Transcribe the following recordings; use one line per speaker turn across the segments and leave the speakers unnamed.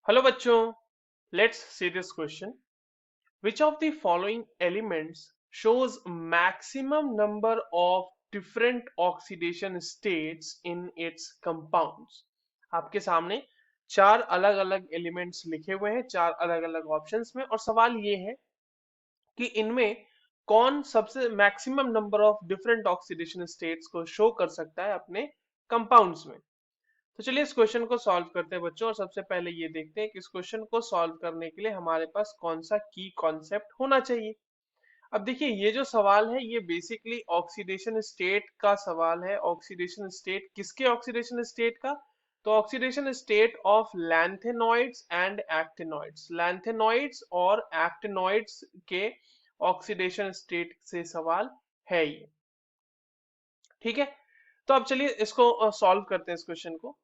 Hello बच्चों, let's see this question. Which of the following elements shows maximum number of different oxidation states in its compounds? आपके सामने चार अलग अलग elements लिखे हुए हैं, चार अलग अलग ऑप्शंस में, और सवाल ये है कि इनमें कौन सबसे maximum number of different oxidation states को शो कर सकता है अपने कंपाउंड्स में. तो चलिए इस क्वेश्चन को सॉल्व करते हैं बच्चों, और सबसे पहले ये देखते हैं कि इस क्वेश्चन को सॉल्व करने के लिए हमारे पास कौन सा की कॉन्सेप्ट होना चाहिए. अब देखिए, ये जो सवाल है ये बेसिकली ऑक्सीडेशन स्टेट का सवाल है. ऑक्सीडेशन स्टेट किसके ऑक्सीडेशन स्टेट का? तो oxidation state of lanthanoids and actinoids. Lanthanoids और एक्टिनॉइड्स के ऑक्सीडेशन स्टेट से सवाल है ये. ठीक है, तो अब चलिए इसको सॉल्व करते हैं इस क्वेश्चन को.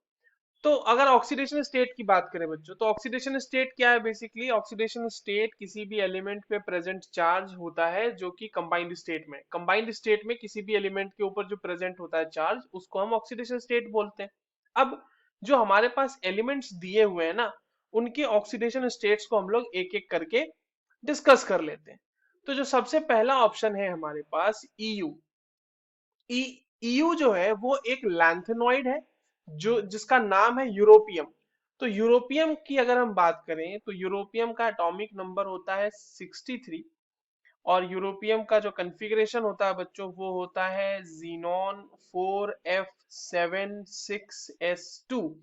तो अगर ऑक्सीडेशन स्टेट की बात करें बच्चों, तो ऑक्सीडेशन स्टेट क्या है? बेसिकली ऑक्सीडेशन स्टेट किसी भी एलिमेंट पे प्रेजेंट चार्ज होता है जो कि कंबाइंड स्टेट में किसी भी एलिमेंट के ऊपर जो प्रेजेंट होता है चार्ज, उसको हम ऑक्सीडेशन स्टेट बोलते हैं. अब जो हमारे पास एलिमेंट्स दिए हुए हैं ना, उनके ऑक्सीडेशन स्टेट्स को हम लोग एक एक करके डिस्कस कर लेते हैं. तो जो सबसे पहला ऑप्शन है हमारे पास EU. EU जो है वो एक लैंथेनॉइड है जो जिसका नाम है यूरोपियम. तो यूरोपियम की अगर हम बात करें तो यूरोपियम का एटॉमिक नंबर होता है 63. और यूरोपियम का जो कन्फिग्रेशन होता है बच्चों वो होता है जीनॉन 4f76s2.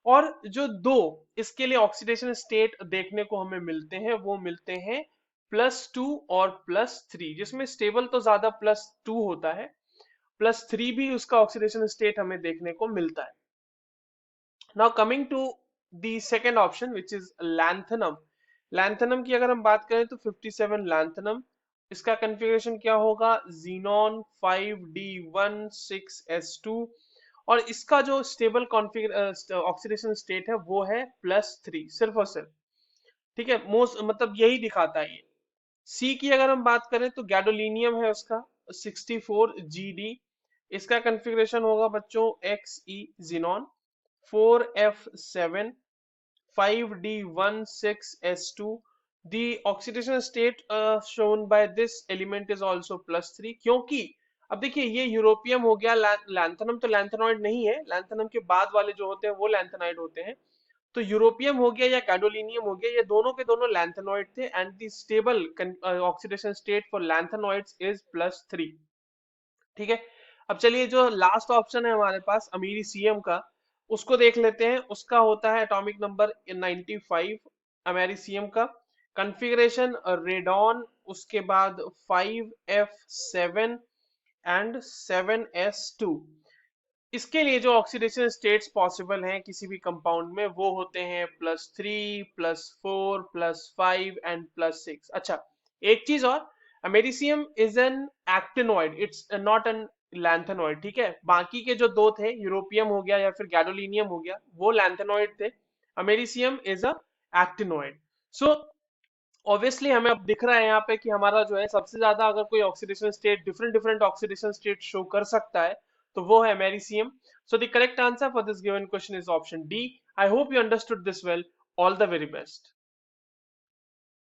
और जो दो इसके लिए ऑक्सीडेशन स्टेट देखने को हमें मिलते हैं वो मिलते हैं +2 और +3, जिसमें स्टेबल तो ज्यादा +2 होता है, +3 भी उसका ऑक्सीडेशन स्टेट हमें देखने को मिलता है. Now coming to the second option which is lanthanum. Lanthanum की अगर हम बात करें तो 57 लैंथेनम. इसका कन्फिग्रेशन क्या होगा? Xenon 5d16s2. और इसका जो स्टेबल कॉन्फ़िगर ऑक्सीडेशन स्टेट है वो है +3, सिर्फ और सिर्फ. ठीक है, मोस्ट मतलब यही दिखाता है ये. सी की अगर हम बात करें तो गैडोलिनियम है उसका 64Gd. इसका कन्फिग्रेशन होगा बच्चों Xe xenon 4f7 5d16s2. The oxidation state shown by this element is also +3, क्योंकि अब देखिए ये यूरोपियम हो गया. लैंथेनम तो लैंथेनॉइड नहीं है, लैंथेनम के बाद वाले जो होते हैं वो लैंथेनाइड होते हैं. तो यूरोपियम हो गया या कैडोलिनियम हो गया, ये दोनों के दोनों लैंथेनॉइड थे, and the stable oxidation state for lanthanoids is +3. ठीक है, अब चलिए जो लास्ट ऑप्शन है हमारे पास अमेरिसियम का, उसको देख लेते हैं. उसका होता है एटॉमिक नंबर 95 अमेरिसियम का. कॉन्फ़िगरेशन रेडॉन, उसके बाद 5f7 एंड 7s2. इसके लिए जो ऑक्सीडेशन स्टेट्स पॉसिबल हैं किसी भी कंपाउंड में वो होते हैं +3, +4, +5 एंड +6. अच्छा, एक चीज और, americium is an actinide, it's not a lanthanide. ठीक है, बाकी के जो दो थे, यूरोपियम हो गया या फिर गैडोलिनियम हो गया, वो लैंथेनॉइड थे. Americium is a actinide. So obviously हमें अब दिख रहा है यहाँ पे कि हमारा जो है सबसे ज्यादा अगर कोई oxidation state different different oxidation state show कर सकता है तो वो है americium. So the correct answer for this given question is option D. I hope you understood this well. All the very best.